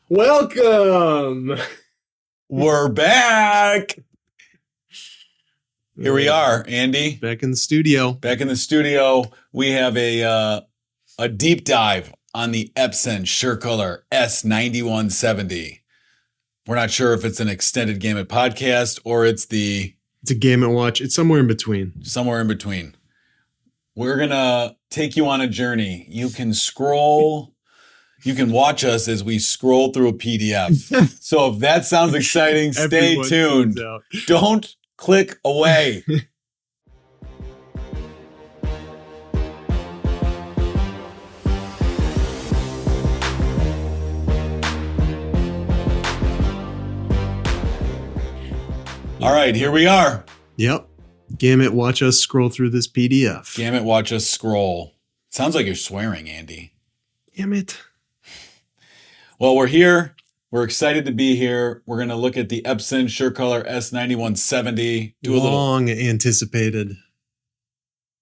Welcome. We're back. Here we are, Andy. Back in the studio. Back in the studio. We have a deep dive on the EPSON SureColor S9170. We're not sure if it's an extended Gamut podcast or it's a Gamut watch. It's somewhere in between. Somewhere in between. We're going to take you on a journey. You can scroll. You can watch us as we scroll through a PDF. So if that sounds exciting, stay tuned. Don't click away. All right, here we are. Yep. Gamut, watch us scroll through this PDF. Gamut, watch us scroll. Sounds like you're swearing, Andy. Damn it. Well, we're here. We're excited to be here. We're going to look at the EPSON SureColor S9170. Do a long anticipated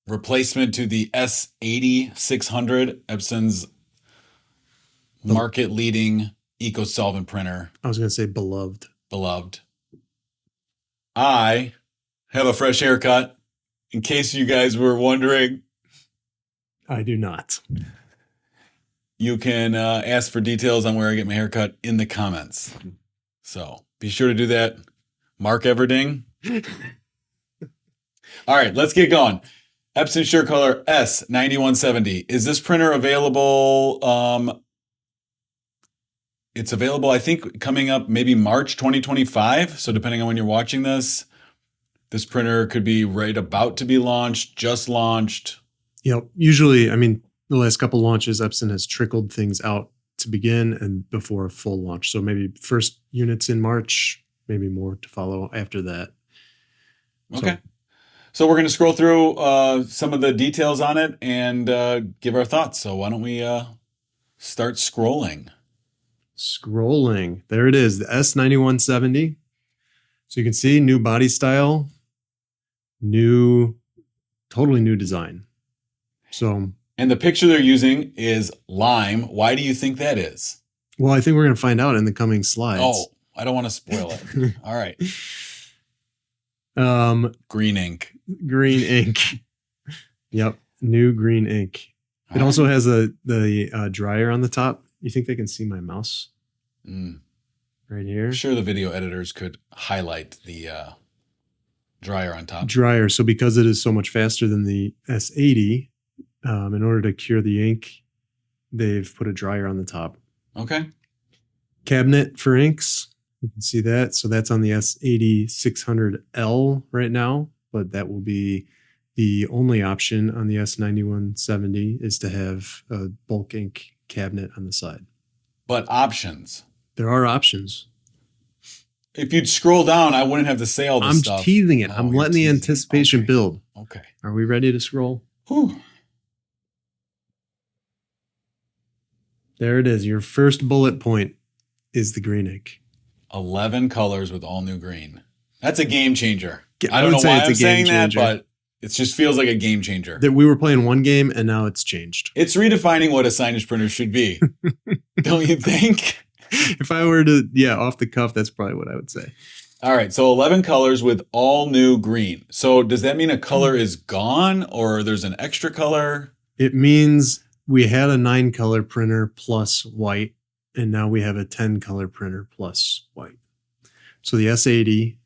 replacement to the S9170, EPSON's market-leading eco-solvent printer. I was going to say beloved. Beloved. I have a fresh haircut, in case you guys were wondering. I do not. You can ask for details on where I get my haircut in the comments. So be sure to do that. Mark Everding. All right, let's get going. EPSON SureColor S9170. Is this printer available? It's available, I think, coming up maybe March 2025. So depending on when you're watching this printer could be right about to be launched, just launched. Yep. Usually, I mean, the last couple launches, EPSON has trickled things out to begin and before a full launch. So maybe first units in March, maybe more to follow after that. Okay. So we're going to scroll through some of the details on it and give our thoughts. So why don't we start scrolling? Scrolling. There it is, the S9170. So you can see new body style, totally new design. And the picture they're using is lime. Why do you think that is? Well, I think we're going to find out in the coming slides. Oh, I don't want to spoil it. All right. Green ink. Green ink. Yep. New green ink. It also has the dryer on the top. You think they can see my mouse? Right here? I'm sure the video editors could highlight the dryer on top. Dryer. So because it is so much faster than the S80, in order to cure the ink, they've put a dryer on the top. Okay. Cabinet for inks. You can see that. So that's on the S8600L right now, but that will be the only option on the S9170 is to have a bulk ink cabinet on the side. But options. There are options. If you'd scroll down, I wouldn't have to say all this stuff. I'm teasing it. I'm letting the anticipation build. Okay. Are we ready to scroll? Whew. There it is. Your first bullet point is the green ink. 11 colors with all new green. That's a game changer. I don't know why I'm saying changer. that, but it just feels like a game changer. That we were playing one game and now it's changed. It's redefining what a signage printer should be. Don't you think? If I were to, off the cuff, that's probably what I would say. All right. So 11 colors with all new green. So does that mean a color is gone or there's an extra color? It means we had a 9-color printer plus white, and now we have a 10-color printer plus white. So the S80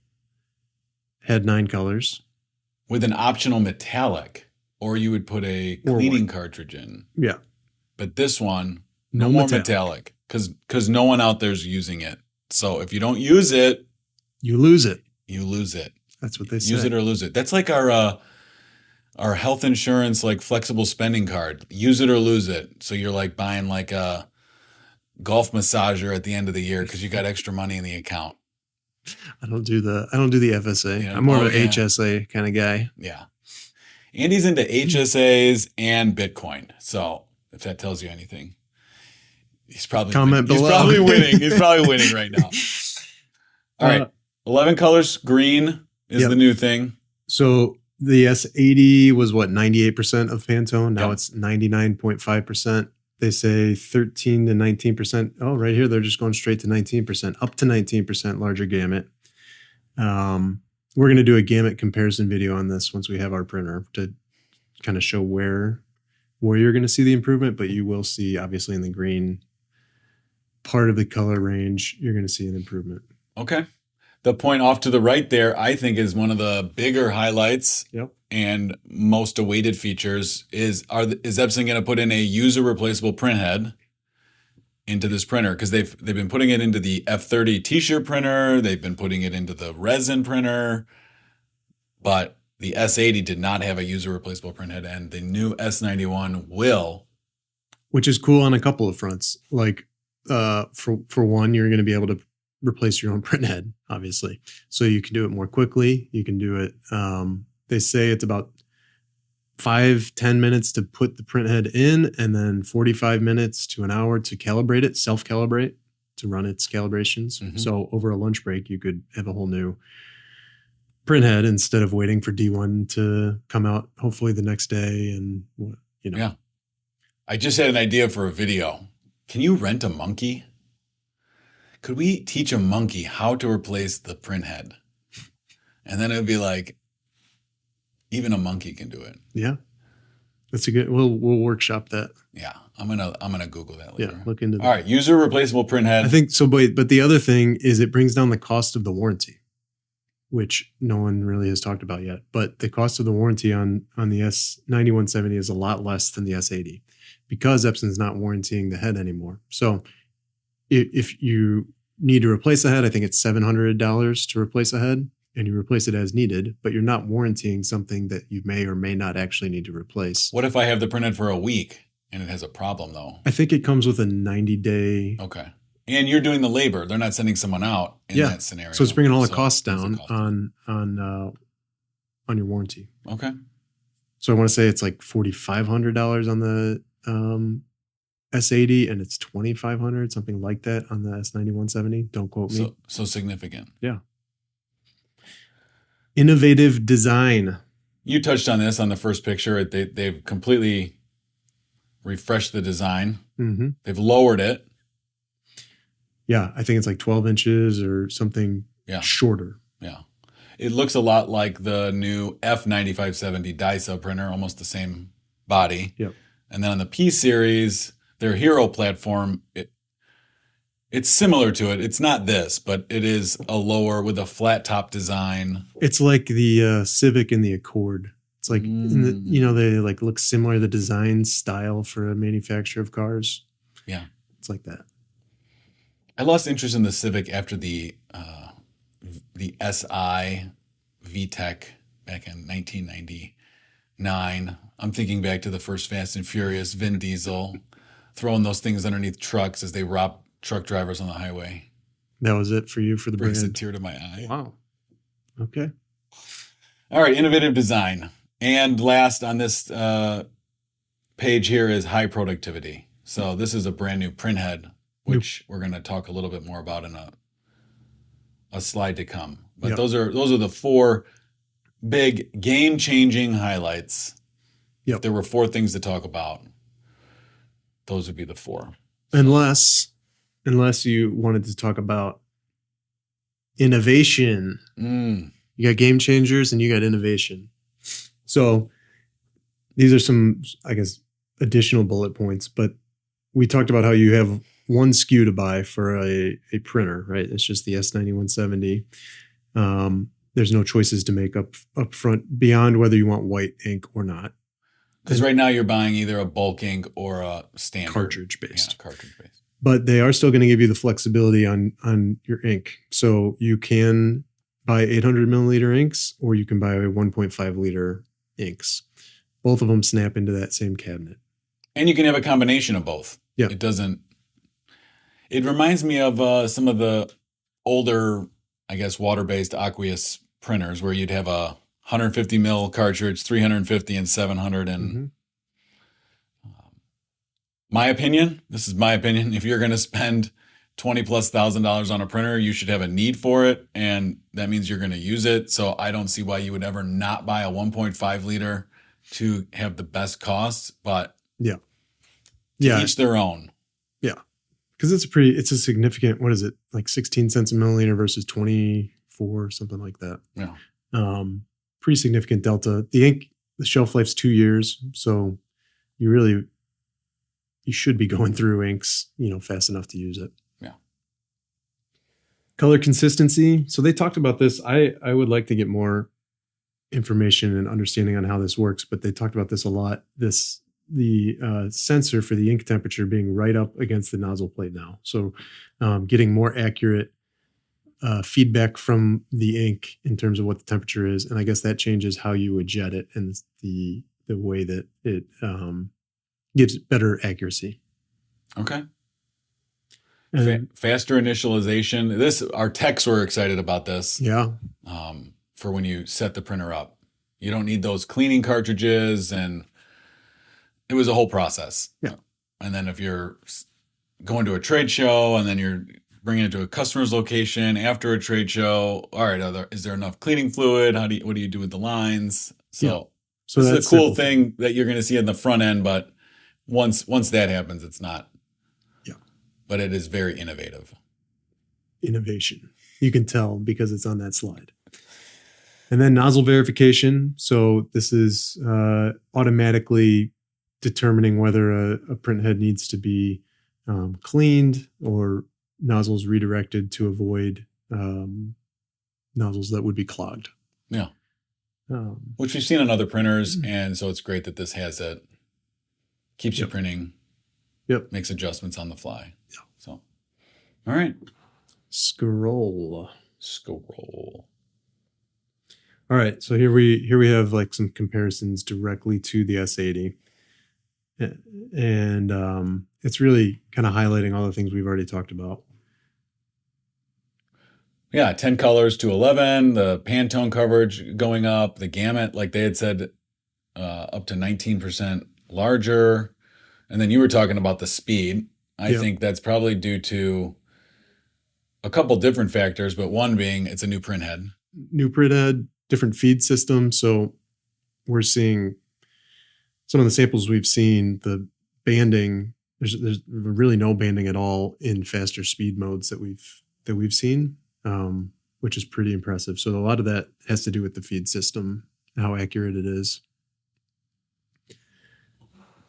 had 9 colors. With an optional metallic, or you would put a cleaning cartridge in. Yeah. But this one, no more metallic, because no one out there's using it. So if you don't use it, you lose it. You lose it. That's what they say. Use it or lose it. That's like our health insurance, like flexible spending card. Use it or lose it. So you're like buying like a golf massager at the end of the year because you got extra money in the account. I don't do the FSA. Yeah. I'm more of an HSA kind of guy. Yeah. Andy's into HSAs and Bitcoin. So if that tells you anything, he's probably below. He's probably winning. He's probably winning right now. All right. 11 colors. Green is the new thing. So the S80 was what, 98% of Pantone. Now it's 99.5%. They say 13 to 19%. Oh, right here, they're just going straight to 19%, up to 19% larger gamut. We're going to do a gamut comparison video on this once we have our printer to kind of show where you're going to see the improvement, but you will see, obviously, in the green part of the color range, you're going to see an improvement. Okay. The point off to the right there, I think, is one of the bigger highlights. Yep. And most awaited features is Epson going to put in a user replaceable printhead into this printer? Because they've been putting it into the F30 t-shirt printer, they've been putting it into the resin printer, but the S80 did not have a user replaceable printhead, and the new S91 will. Which is cool on a couple of fronts. Like for one, you're going to be able to replace your own printhead, obviously. So you can do it more quickly. You can do it. They say it's about 5-10 minutes to put the printhead in, and then 45 minutes to an hour to calibrate it, self-calibrate, to run its calibrations. Mm-hmm. So over a lunch break, you could have a whole new printhead instead of waiting for D1 to come out, hopefully the next day. And, you know. Yeah. I just had an idea for a video. Can you rent a monkey? Could we teach a monkey how to replace the printhead? And then it would be like, even a monkey can do it. Yeah. That's a good, we'll workshop that. Yeah. I'm gonna Google that later. Yeah, look into that. All right. User replaceable printhead. I think so, but the other thing is it brings down the cost of the warranty, which no one really has talked about yet. But the cost of the warranty on the S9170 is a lot less than the S80 because Epson's not warrantying the head anymore. So if you need to replace a head, I think it's $700 to replace a head, and you replace it as needed, but you're not warrantying something that you may or may not actually need to replace. What if I have the printhead for a week and it has a problem though? I think it comes with a 90-day. Okay. And you're doing the labor. They're not sending someone out in that scenario. So it's bringing all the costs down on your warranty. Okay. So I want to say it's like $4,500 on the S80, and it's $2,500, something like that on the S9170. Don't quote me. So significant. Yeah. Innovative design. You touched on this on the first picture. They've completely refreshed the design. Mm-hmm. They've lowered it. Yeah, I think it's like 12 inches or something shorter. Yeah. It looks a lot like the new F9570 DISA printer, almost the same body. Yep. And then on the P series, their Hero platform, it's similar to it. It's not this, but it is a lower with a flat top design. It's like the Civic and the Accord. It's like, they like look similar, the design style for a manufacturer of cars. Yeah. It's like that. I lost interest in the Civic after the SI VTEC back in 1999. I'm thinking back to the first Fast and Furious, Vin Diesel throwing those things underneath trucks as they rob truck drivers on the highway. That was it for you for the Brings brand. a tear to my eye. Wow. Okay. All right, innovative design. And last on this page here is high productivity. So this is a brand new printhead, which we're going to talk a little bit more about in a slide to come. But those are the four big game-changing highlights. Yep. If there were four things to talk about, those would be the four. Unless you wanted to talk about innovation. You got game changers and you got innovation. So these are some, I guess, additional bullet points, but we talked about how you have one SKU to buy for a printer, right? It's just the S9170. There's no choices to make up front beyond whether you want white ink or not. Because right now you're buying either a bulk ink or a standard. Cartridge-based. Yeah, cartridge-based. But they are still going to give you the flexibility on your ink. So you can buy 800 milliliter inks, or you can buy 1.5 liter inks. Both of them snap into that same cabinet. And you can have a combination of both. Yeah. It reminds me of some of the older, I guess, water-based aqueous printers where you'd have a 150 mil cartridge, 350 and 700. And my opinion, this is my opinion, if you're going to spend $20,000+ on a printer, you should have a need for it. And that means you're going to use it. So I don't see why you would ever not buy a 1.5 liter to have the best cost. But Yeah. each their own. Yeah. Because it's a significant, what is it? Like 16 cents a milliliter versus 24, something like that. Yeah. Pretty significant delta. The ink, the shelf life's 2 years. So you should be going through inks, fast enough to use it. Yeah. Color consistency. So they talked about this. I would like to get more information and understanding on how this works, but they talked about this a lot. The sensor for the ink temperature being right up against the nozzle plate now. So getting more accurate feedback from the ink in terms of what the temperature is. And I guess that changes how you would jet it and the way that it gives better accuracy. Okay. And, faster initialization. Our techs were excited about this. Yeah. For when you set the printer up. You don't need those cleaning cartridges, and it was a whole process. Yeah. And then if you're going to a trade show and then you're bringing it to a customer's location after a trade show, all right, is there enough cleaning fluid? What do you do with the lines? So this is a cool thing that you're going to see in the front end, but once that happens, it's not. Yeah. But it is very innovative. Innovation. You can tell because it's on that slide. And then nozzle verification. So this is automatically determining whether a print head needs to be cleaned or nozzles redirected to avoid nozzles that would be clogged. Yeah. Which we've seen on other printers. And so it's great that this has it. Keeps you printing. Yep. Makes adjustments on the fly. Yeah. So, all right. Scroll. All right, so here we have like some comparisons directly to the S80, and it's really kind of highlighting all the things we've already talked about. Yeah, 10 colors to 11, the Pantone coverage going up, the gamut, like they had said, up to 19% larger, and then you were talking about the speed. I think that's probably due to a couple different factors, but one being it's a new print head. Different feed system. So we're seeing some of the samples we've seen, the banding, there's really no banding at all in faster speed modes that we've seen, which is pretty impressive. So a lot of that has to do with the feed system, how accurate it is.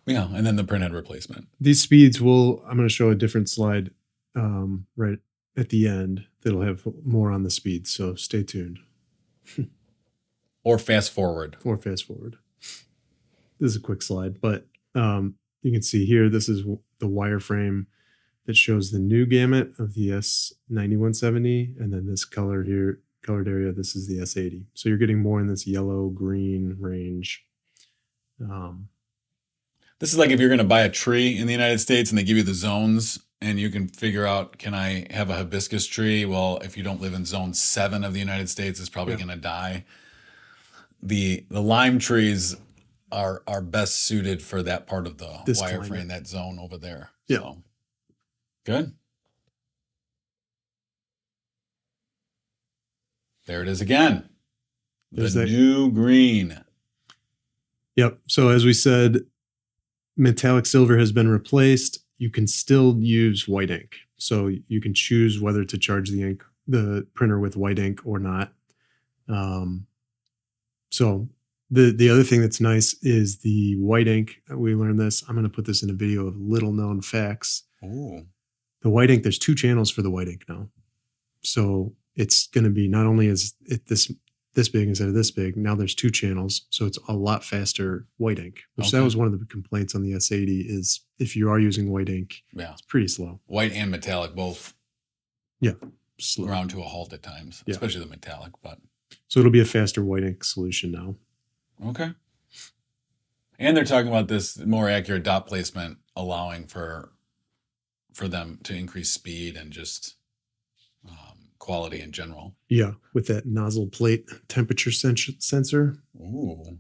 Yeah, and then the printhead replacement. These speeds I'm going to show a different slide right at the end that'll have more on the speed. So stay tuned. Or fast forward. This is a quick slide, but you can see here, this is the wireframe that shows the new gamut of the S9170. And then this colored area, this is the S80. So you're getting more in this yellow-green range. This is like if you're going to buy a tree in the United States and they give you the zones and you can figure out, can I have a hibiscus tree? Well, if you don't live in zone 7 of the United States, it's probably going to die. The lime trees are best suited for that part of the wireframe, that zone over there. Yeah. So, good. There it is again. The new green. Yep. So as we said, metallic silver has been replaced. You can still use white ink. So you can choose whether to charge the printer with white ink or not. So the other thing that's nice is the white ink. We learned this. I'm going to put this in a video of little known facts. Ooh. The white ink, there's 2 channels for the white ink now. So it's going to be, not only is it this big instead of this big, now there's 2 channels. So it's a lot faster white ink, which that was one of the complaints on the S80 is if you are using white ink, it's pretty slow. White and metallic both. Yeah. Slow. Ground to a halt at times, especially the metallic, but. So it'll be a faster white ink solution now. Okay. And they're talking about this more accurate dot placement, allowing for them to increase speed and just quality in general. Yeah, with that nozzle plate temperature sensor. Ooh.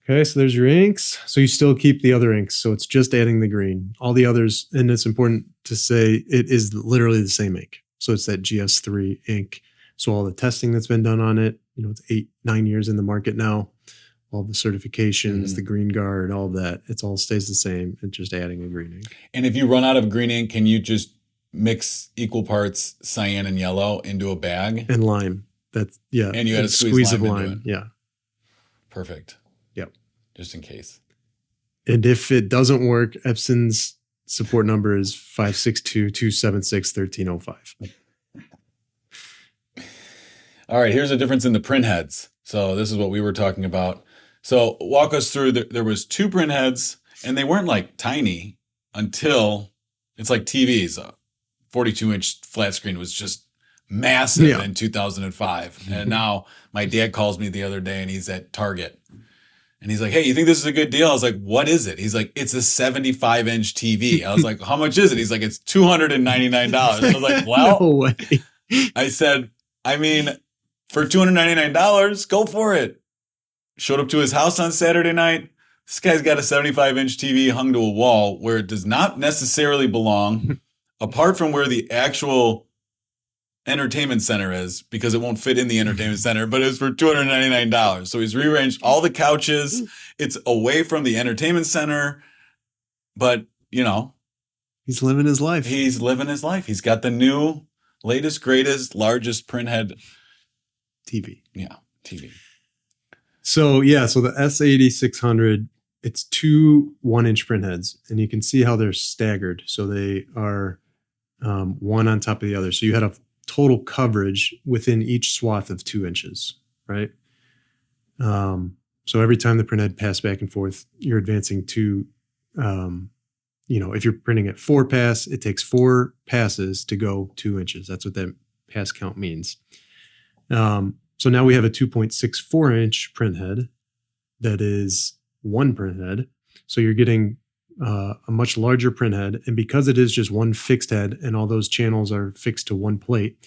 Okay, so there's your inks. So you still keep the other inks. So it's just adding the green. All the others, and it's important to say it is literally the same ink. So it's that GS3 ink. So all the testing that's been done on it, it's 8-9 years in the market now. all the certifications, the green guard, all that. It all stays the same. It's just adding a green ink. And if you run out of green ink, can you just mix equal parts cyan and yellow into a bag? And lime. And you had to squeeze of lime into lime. Yeah. Perfect. Yep. Just in case. And if it doesn't work, EPSON's support number is 562-276-1305. All right, here's a difference in the print heads. So this is what we were talking about. So walk us through. There was 2 print heads, and they weren't like tiny until it's like TVs. A 42-inch flat screen was just massive in 2005. And now my dad calls me the other day, and he's at Target. And he's like, hey, you think this is a good deal? I was like, what is it? He's like, it's a 75-inch TV. I was like, how much is it? He's like, it's $299. I was like, well, no way. I said, I mean, for $299, go for it. Showed up to his house on Saturday night. This guy's got a 75-inch TV hung to a wall where it does not necessarily belong, apart from where the actual entertainment center is, because it won't fit in the entertainment center, but it's for $299. So he's rearranged all the couches. It's away from the entertainment center, but he's living his life. He's living his life. He's got the new, latest, greatest, largest printhead TV. Yeah, TV. So the S8600, it's 2 1-inch printheads, and you can see how they're staggered. So they are one on top of the other. So you had a total coverage within each swath of 2 inches, right? So every time the printhead passed back and forth, you're advancing to, if you're printing at 4 pass, it takes 4 passes to go 2 inches. That's what that pass count means. So now we have a 2.64-inch printhead that is 1 printhead. So you're getting a much larger printhead, and because it is just 1 fixed head and all those channels are fixed to 1 plate,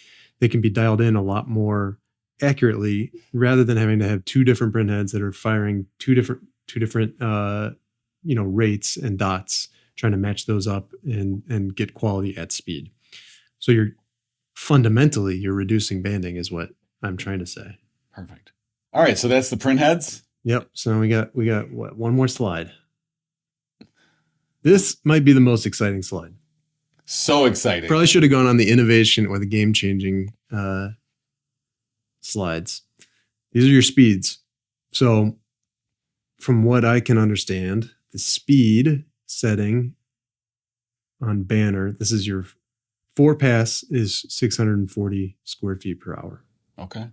they can be dialed in a lot more accurately rather than having to have 2 different printheads that are firing two different rates and dots, trying to match those up and get quality at speed. So you're reducing banding is what I'm trying to say. Perfect. All right, so that's the printheads. Yep. So we got what, one more slide. This might be the most exciting slide. So exciting. Probably should have gone on the innovation or the game-changing slides. These are your speeds. So from what I can understand, the speed setting on Banner, this is your 4 pass is 640 square feet per hour. Okay.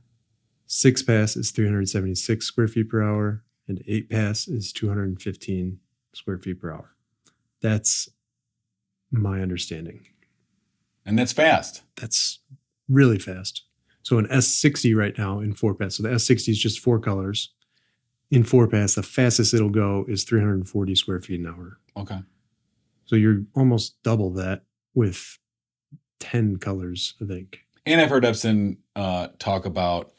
6 pass is 376 square feet per hour, and 8 pass is 215 square feet per hour. That's my understanding. And that's fast. That's really fast. So an S60 right now in 4 pass. So the S60 is just 4 colors. In 4 pass, the fastest it'll go is 340 square feet an hour. Okay. So you're almost double that with 10 colors of ink. And I've heard Epson talk about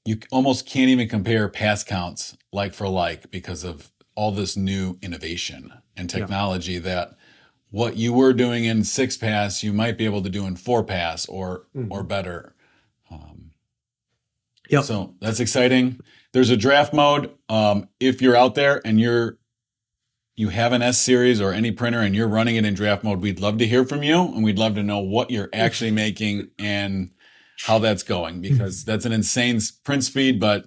you almost can't even compare pass counts like for like because of all this new innovation and technology that what you were doing in 6 pass, you might be able to do in 4 pass or better. So that's exciting. There's a draft mode. If you're out there and you have an S series or any printer and you're running it in draft mode, we'd love to hear from you, and we'd love to know what you're actually making and how that's going, because that's an insane print speed, but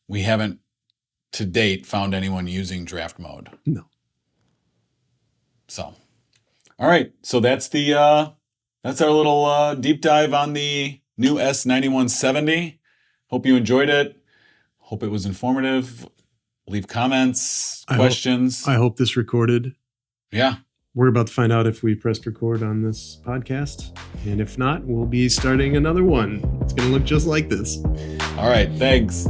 we haven't to date found anyone using draft mode. No. So, all right. So that's our little deep dive on the new S9170. Hope you enjoyed it. Hope it was informative. Leave comments, questions. I hope this recorded. Yeah. We're about to find out if we pressed record on this podcast. And if not, we'll be starting another one. It's going to look just like this. All right. Thanks.